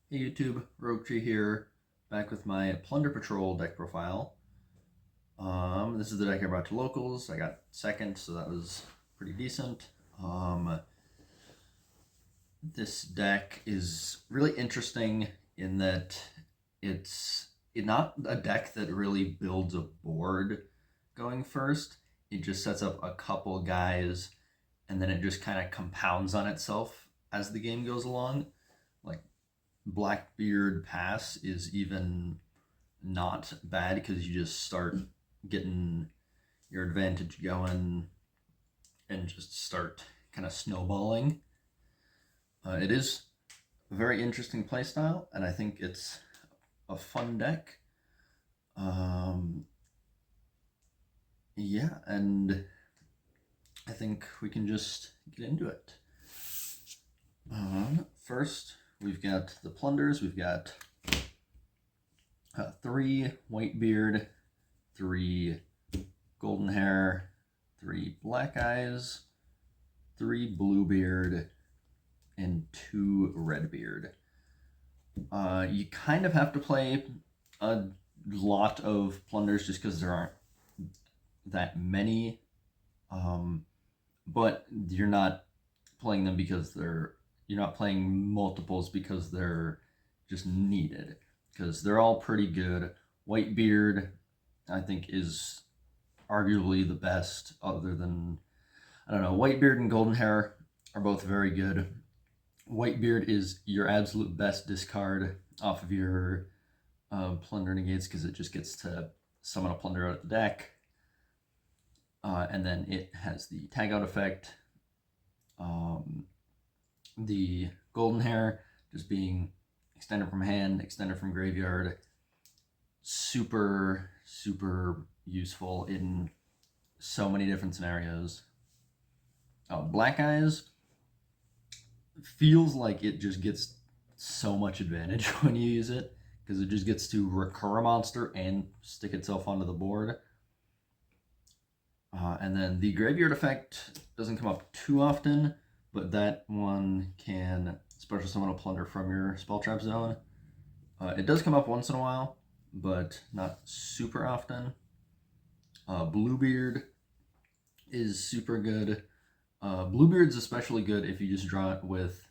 Hey YouTube, Rogue here, back with my Plunder Patrol deck profile. This is the deck I brought to locals. I got second, so that was pretty decent. This deck is really interesting in that it's not a deck that really builds a board going first. It just sets up a couple guys, and then it just kind of compounds on itself as the game goes along. Like Blackbeard Pass is even not bad because you just start getting your advantage going and just start kind of snowballing. It is a very interesting playstyle, and I think it's a fun deck. Um, yeah, and I think we can just get into it. First, we've got the Plunders. We've got 3 Whitebeard, 3 Golden Hair, 3 Black Eyes, 3 Bluebeard, and 2 Redbeard. You kind of have to play a lot of Plunders just because there aren't that many, but you're not playing them because you're not playing multiples because they're just needed, because they're all pretty good. Whitebeard, I think, is arguably the best, other than, I don't know, Whitebeard and Golden Hair are both very good. Whitebeard is your absolute best discard off of your Plunder negates because it just gets to summon a Plunder out of the deck. And then it has the tag out effect. The Golden Hair just being extended from hand, extended from graveyard. Super, super useful in so many different scenarios. Black Eyes feels like it just gets so much advantage when you use it, because it just gets to recur a monster and stick itself onto the board. And then the Graveyard effect doesn't come up too often, but that one can special summon a Plunder from your spell trap zone. It does come up once in a while, but not super often. Bluebeard is super good. Bluebeard's especially good if you just draw it with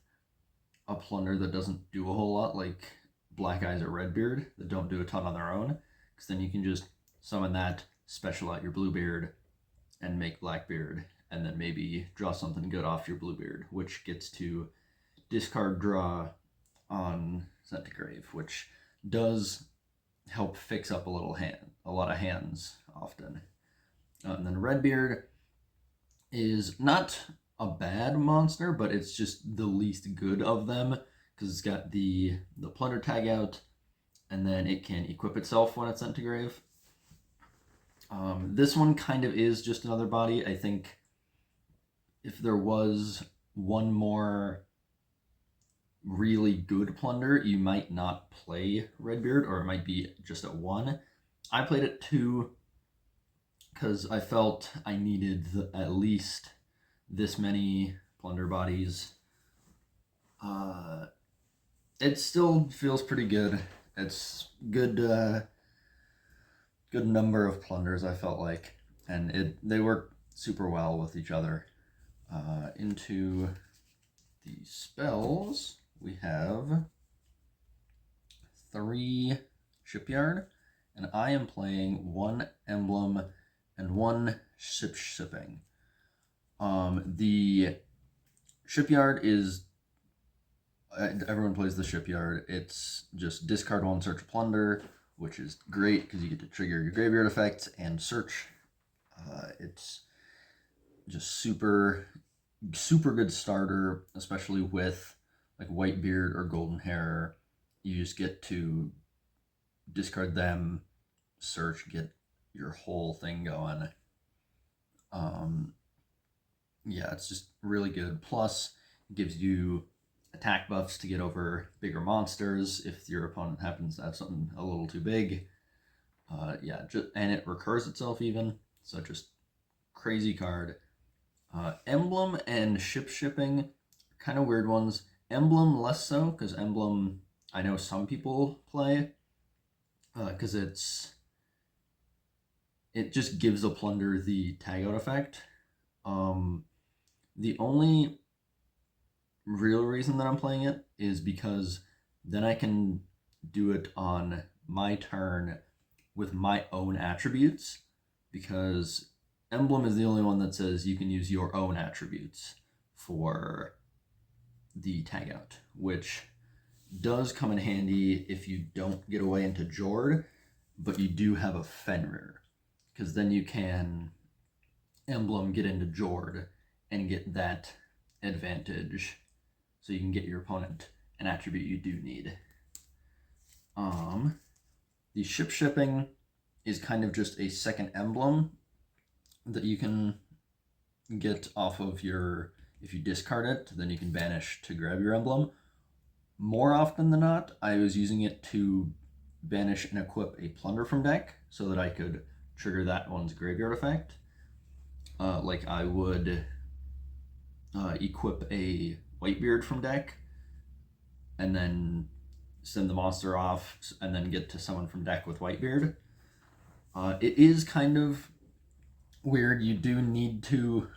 a Plunder that doesn't do a whole lot, like Black Eyes or Redbeard, that don't do a ton on their own, because then you can just summon that, special out your Bluebeard, and make Blackbeard, and then maybe draw something good off your Bluebeard, which gets to discard draw on Sent to Grave, which does help fix up a lot of hands often. And then Redbeard is not a bad monster, but it's just the least good of them, because it's got the Plunder tag out, and then it can equip itself when it's sent to grave. This one kind of is just another body. I think if there was one more really good Plunder, you might not play Redbeard, or it might be just at 1. I played at 2 because I felt I needed at least this many Plunder bodies. It still feels pretty good. It's good, good number of Plunders, I felt like, and they work super well with each other. Into the spells, we have 3 Shipyard, and I am playing 1 Emblem and 1 Ship-Shipping. The Shipyard is, everyone plays the Shipyard. It's just discard 1, search a Plunder, which is great because you get to trigger your graveyard effects and search. It's just super good starter, especially with like Whitebeard or Golden Hair. You just get to discard them, search, get your whole thing going. Yeah, it's just really good. Plus, it gives you attack buffs to get over bigger monsters if your opponent happens to have something a little too big. Yeah, and it recurs itself even, so just crazy card. Emblem and Ship-Shipping, kind of weird ones. Emblem less so, because Emblem, I know some people play, because it just gives a Plunder the tag out effect. The only real reason that I'm playing it is because then I can do it on my turn with my own attributes, because Emblem is the only one that says you can use your own attributes for the tag out, which does come in handy if you don't get away into Jord, but you do have a Fenrir, because then you can Emblem get into Jord and get that advantage, so you can get your opponent an attribute you do need. The ship shipping is kind of just a second emblem that you can get off of your, if you discard it, then you can banish to grab your emblem. More often than not, I was using it to banish and equip a Plunder from deck so that I could trigger that one's graveyard effect. Like I would equip a Whitebeard from deck and then send the monster off and then get to summon from deck with Whitebeard. It is kind of weird. You do need to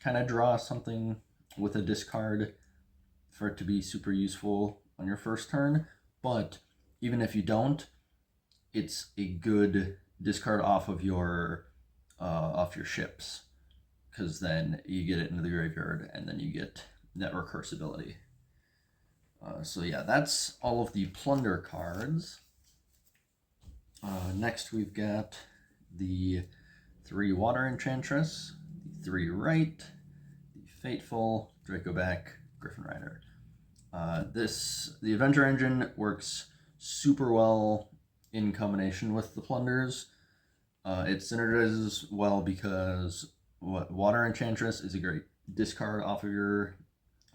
kind of draw something with a discard for it to be super useful on your first turn, but even if you don't, it's a good discard off of your ships, because then you get it into the graveyard and then you get that recursibility. So yeah, that's all of the Plunder cards. Next we've got the 3 Water Enchantress, the 3 Right, the Fateful, Dracoback, Griffin Rider. The Adventure Engine works super well in combination with the Plunders. It synergizes well because Water Enchantress is a great discard off of your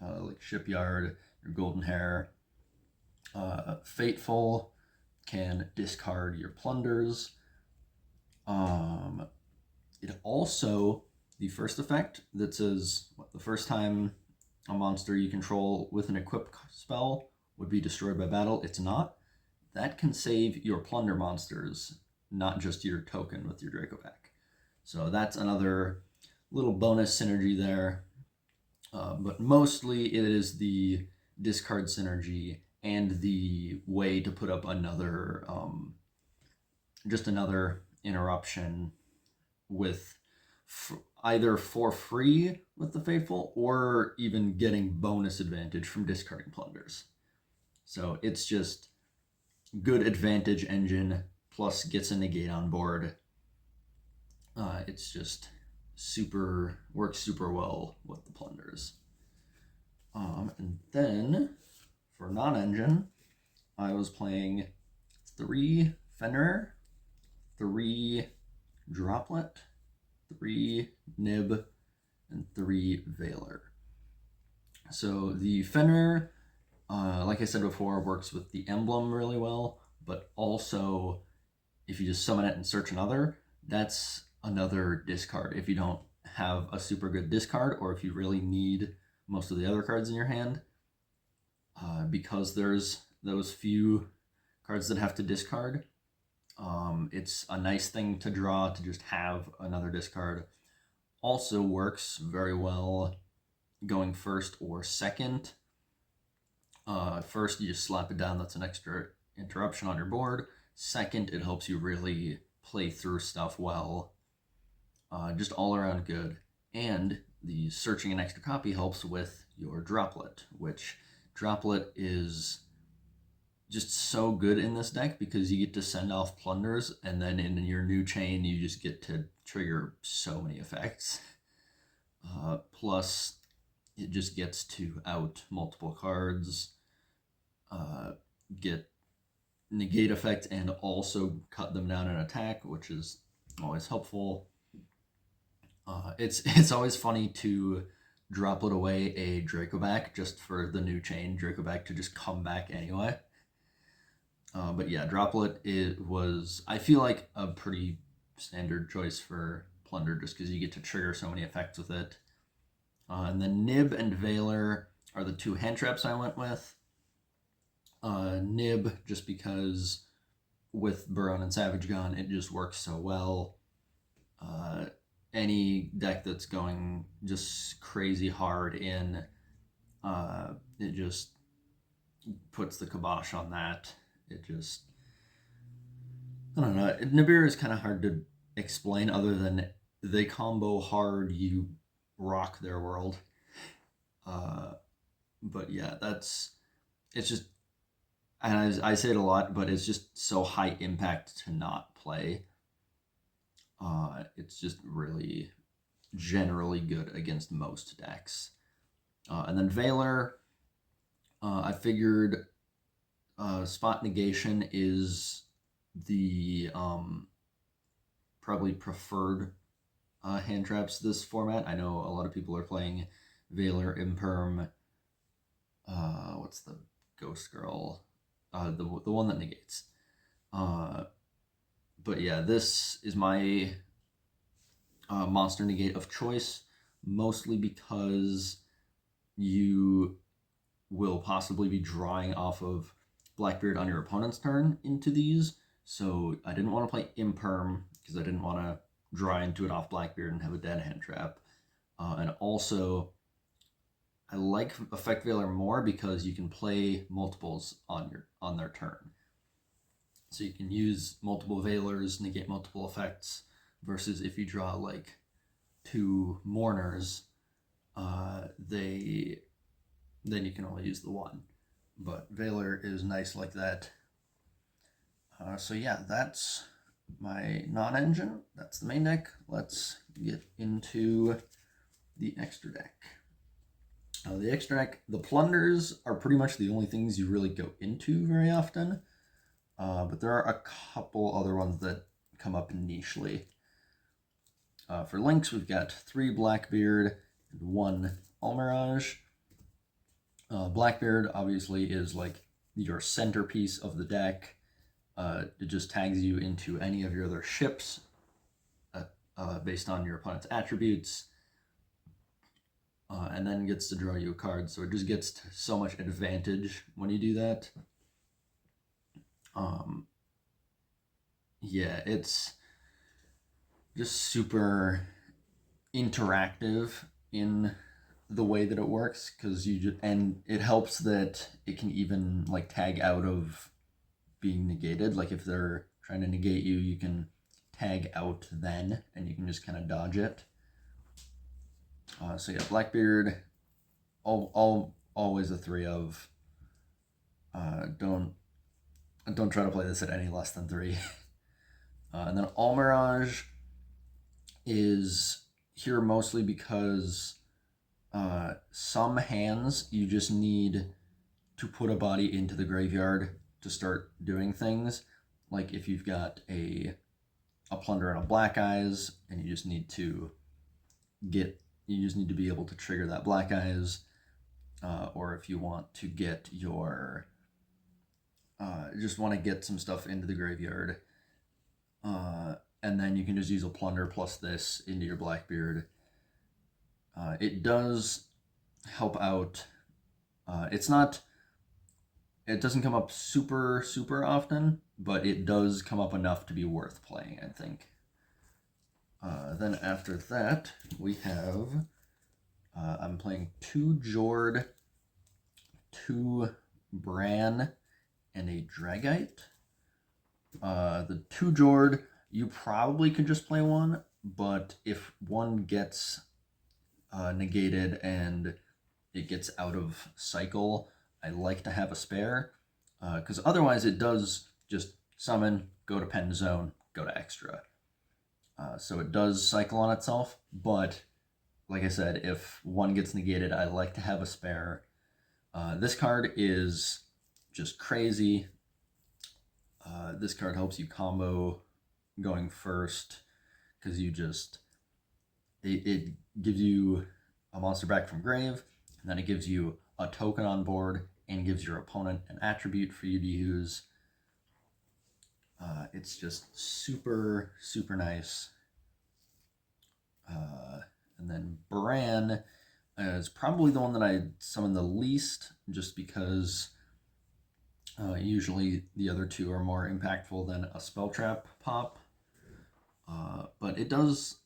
like Shipyard, your Golden Hair. Fateful can discard your Plunders. It also, the first effect that says the first time a monster you control with an equipped spell would be destroyed by battle, it's not. That can save your Plunder monsters, not just your token with your Dracoback. So that's another little bonus synergy there. But mostly it is the discard synergy and the way to put up another, just another interruption with either for free with the Faithful or even getting bonus advantage from discarding Plunders. So it's just good advantage engine, plus gets a negate on board. It's just works super well with the Plunders. And then for non-engine, I was playing 3 Fenrir, 3 Droplet, 3 Nib, and 3 Veiler. So the Fenrir, like I said before, works with the emblem really well, but also if you just summon it and search another, that's another discard. If you don't have a super good discard, or if you really need most of the other cards in your hand, because there's those few cards that have to discard, it's a nice thing to draw to just have another discard. Also works very well going first or second. First, you just slap it down. That's an extra interruption on your board. Second, it helps you really play through stuff well. Just all around good. And the searching an extra copy helps with your Droplet, which Droplet is just so good in this deck because you get to send off Plunders, and then in your new chain, you just get to trigger so many effects. Plus, it just gets to out multiple cards, get negate effect, and also cut them down in attack, which is always helpful. It's always funny to Droplet away a Dracoback just for the new chain Dracoback to just come back anyway. But yeah, Droplet was, I feel like, a pretty standard choice for Plunder just because you get to trigger so many effects with it. And then Nib and Veiler are the 2 hand traps I went with. Nib, just because with Baron and Savage Gun, it just works so well. Any deck that's going just crazy hard in, it just puts the kibosh on that. It just, I don't know. Nibiru is kind of hard to explain other than they combo hard, you rock their world. But yeah, it's just, and I say it a lot, but it's just so high impact to not play. It's just really generally good against most decks. And then Valor, I figured spot negation is the probably preferred hand traps this format. I know a lot of people are playing Valor, Imperm, what's the Ghost Girl? The one that negates. But yeah, this is my monster negate of choice, mostly because you will possibly be drawing off of Blackbeard on your opponent's turn into these. So I didn't want to play Imperm because I didn't want to draw into it off Blackbeard and have a dead hand trap. And also, I like Effect Veiler more because you can play multiples on their turn. So you can use multiple Veilers, negate multiple effects, versus if you draw like 2 Mourners, then you can only use the 1. But Valor is nice like that. So yeah, that's my non-engine. That's the main deck. Let's get into the extra deck. The extra deck, the Plunders are pretty much the only things you really go into very often. But there are a couple other ones that come up nichely. For links, we've got 3 Blackbeard and 1 Almirage. Blackbeard obviously is like your centerpiece of the deck. It just tags you into any of your other ships based on your opponent's attributes, and then gets to draw you a card. So it just gets so much advantage when you do that. Yeah, it's just super interactive in the way that it works, because and it helps that it can even like tag out of being negated. Like if they're trying to negate you, you can tag out then, and you can just kind of dodge it. So yeah, Blackbeard, always a 3 of. Don't try to play this at any less than 3. And then Almirage is here mostly because some hands you just need to put a body into the graveyard to start doing things. Like if you've got a Plunder and a Black Eyes, and you just need to be able to trigger that Black Eyes, or if you want to get your just want to get some stuff into the graveyard, and then you can just use a Plunder plus this into your Blackbeard. It does help out. It doesn't come up super often, but it does come up enough to be worth playing, I think. Then after that, we have, I'm playing 2 Jord, 2 Bran, and a Dragite. The 2 Jord, you probably could just play 1, but if 1 gets negated and it gets out of cycle, I like to have a spare, because otherwise it does just summon, go to pen zone, go to extra. So it does cycle on itself, but like I said, if 1 gets negated, I like to have a spare. This card is just crazy. This card helps you combo going first, because it gives you a monster back from grave, and then it gives you a token on board and gives your opponent an attribute for you to use. It's just super nice. And then Bran is probably the one that I summon the least, just because Usually the other two are more impactful than a spell trap pop, but it does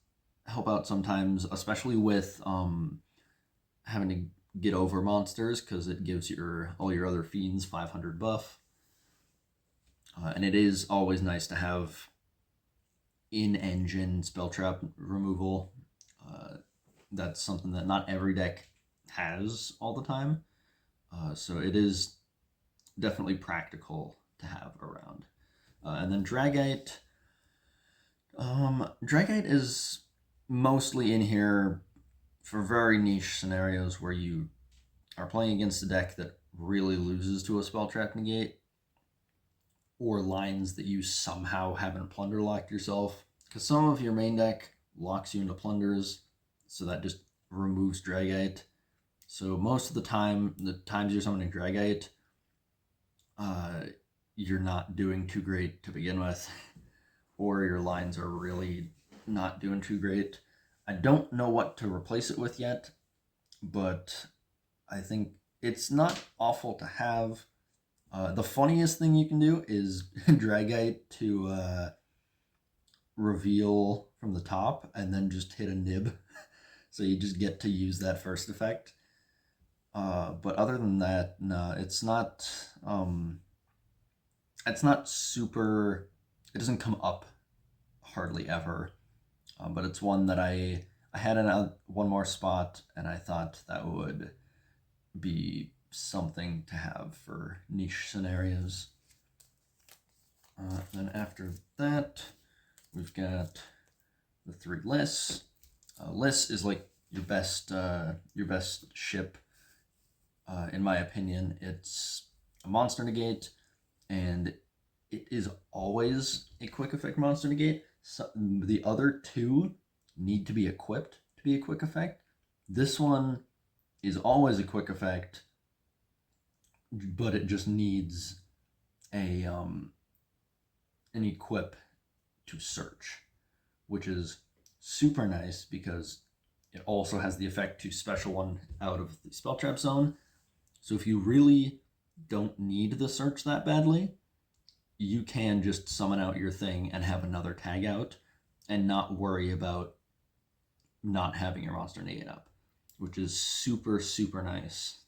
help out sometimes, especially with having to get over monsters because it gives all your other fiends 500 buff. And it is always nice to have in-engine spell trap removal. That's something that not every deck has all the time. So it is definitely practical to have around. And then Dragite. Dragite is mostly in here for very niche scenarios where you are playing against a deck that really loses to a spell trap negate, or lines that you somehow haven't plunder locked yourself. Because some of your main deck locks you into plunders, so that just removes Dragite. So most of the times you're summoning Dragite, you're not doing too great to begin with, or your lines are really not doing too great. I don't know what to replace it with yet, but I think it's not awful to have. The funniest thing you can do is Dragite to reveal from the top and then just hit a nib. So you just get to use that first effect. But other than that, no, it's not super. It doesn't come up hardly ever. But it's one that I had one more spot, and I thought that would be something to have for niche scenarios. Then after that, we've got the 3 lists. List is like your best ship, in my opinion. It's a monster negate, and it is always a quick effect monster negate. So the other 2 need to be equipped to be a quick effect. This one is always a quick effect, but it just needs an equip to search, which is super nice because it also has the effect to special one out of the spell trap zone. So if you really don't need the search that badly, you can just summon out your thing and have another tag out and not worry about not having your monster negate up, which is super, super nice.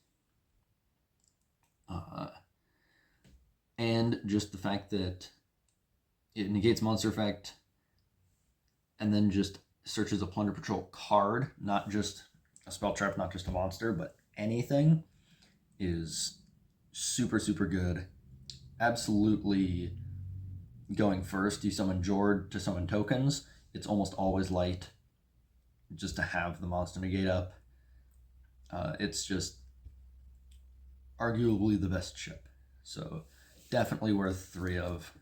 And just the fact that it negates monster effect and then just searches a Plunder Patrol card, not just a spell trap, not just a monster, but anything, is super, super good. Absolutely going first. You summon Jord to summon tokens. It's almost always light just to have the monster negate up. It's just arguably the best ship. So definitely worth 3 of.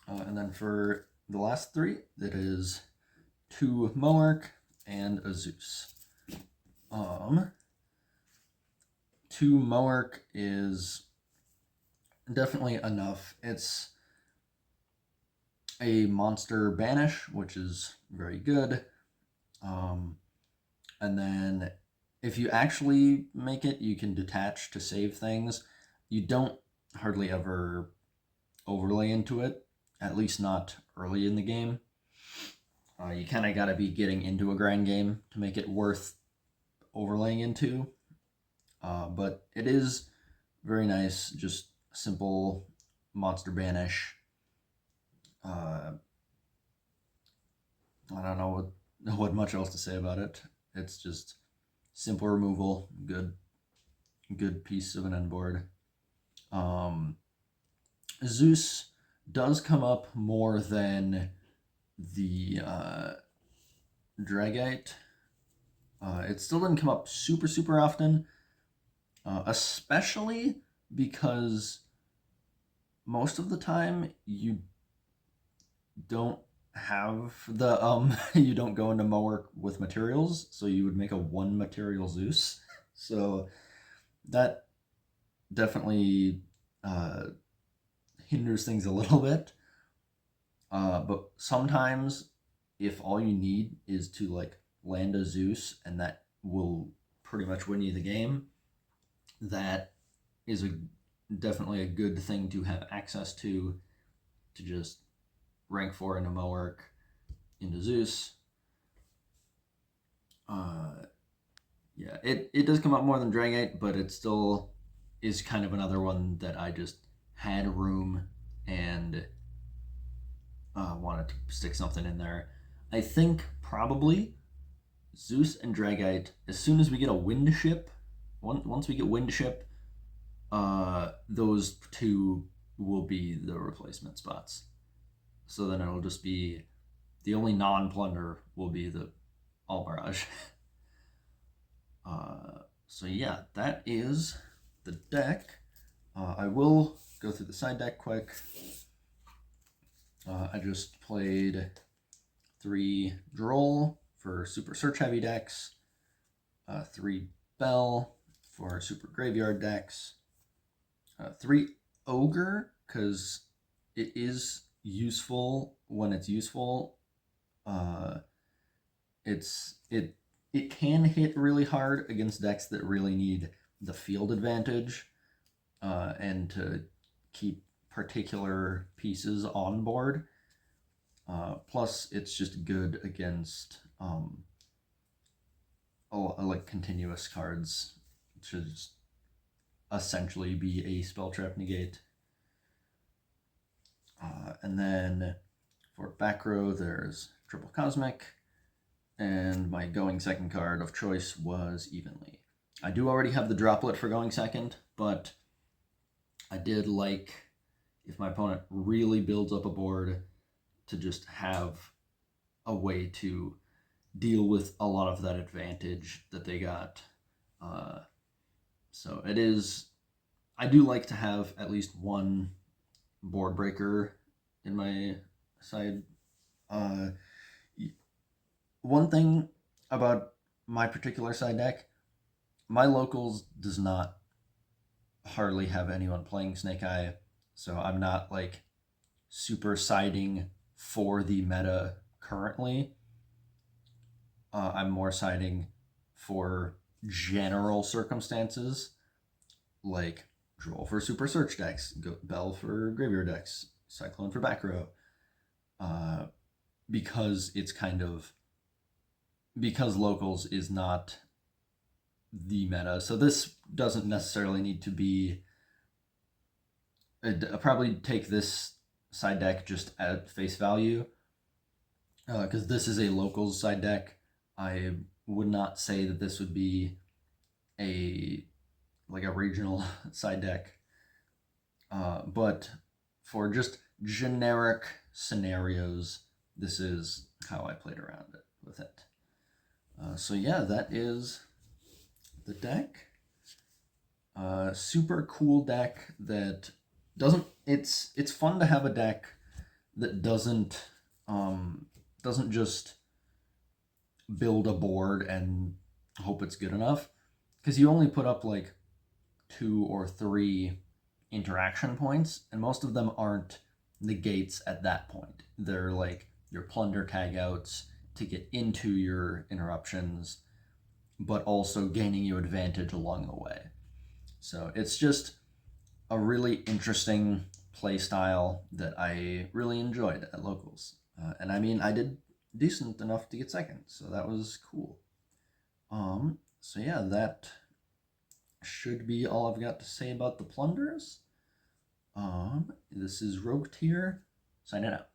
And then for the last 3, that is 2 Moark and a Zeus. 2 Moark is definitely enough. It's a monster banish, which is very good. And then if you actually make it, you can detach to save things. You don't hardly ever overlay into it, at least not early in the game. You kind of got to be getting into a grind game to make it worth overlaying into. But it is very nice, just simple monster banish. I don't know what much else to say about it. It's just simple removal, good piece of an end board. Zeus does come up more than the Dragite. It still didn't come up super, super often, especially because most of the time you don't have the you don't go into Moark with materials, so you would make a 1 material Zeus. So that definitely hinders things a little bit. But sometimes if all you need is to like land a Zeus and that will pretty much win you the game, that is definitely a good thing to have access to just rank 4 into Moark, into Zeus. Yeah, it does come up more than Dragite, but it still is kind of another one that I just had room and wanted to stick something in there. I think probably Zeus and Dragite, as soon as we get a wind ship, once we get wind ship, those two will be the replacement spots. So then it'll just be the only non-plunder will be the all barrage. So yeah, that is the deck. I will go through the side deck quick. I just played 3 Droll for super search heavy decks, 3 Bell for super graveyard decks, 3 Ogre because it is useful when it's useful. It can hit really hard against decks that really need the field advantage and to keep particular pieces on board. Plus, it's just good against like continuous cards to just essentially be a spell trap negate. And then for back row, there's triple cosmic, and my going second card of choice was Evenly. I do already have the droplet for going second, but I did like, if my opponent really builds up a board, to just have a way to deal with a lot of that advantage that they got. So it is, I do like to have at least one board breaker in my side. One thing about my particular side deck, my locals does not hardly have anyone playing Snake Eye, so I'm not like super siding for the meta currently. I'm more siding for general circumstances, like Droll for super search decks, Bell for graveyard decks, Cyclone for back row, because it's kind of, because locals is not the meta. So this doesn't necessarily need to be, I'll probably take this side deck just at face value, because this is a locals side deck. I would not say that this would be a regional side deck, but for just generic scenarios, this is how I played around it with it. So yeah, that is the deck. Super cool deck that doesn't, it's fun to have a deck that doesn't just build a board and hope it's good enough, because you only put up like 2 or 3 interaction points, and most of them aren't negates at that point. They're like your plunder tagouts to get into your interruptions, but also gaining you advantage along the way. So it's just a really interesting play style that I really enjoyed at locals. And I mean, I did decent enough to get second, so that was cool. So yeah, that should be all I've got to say about the plunders. This is Rogue Tier, signing out.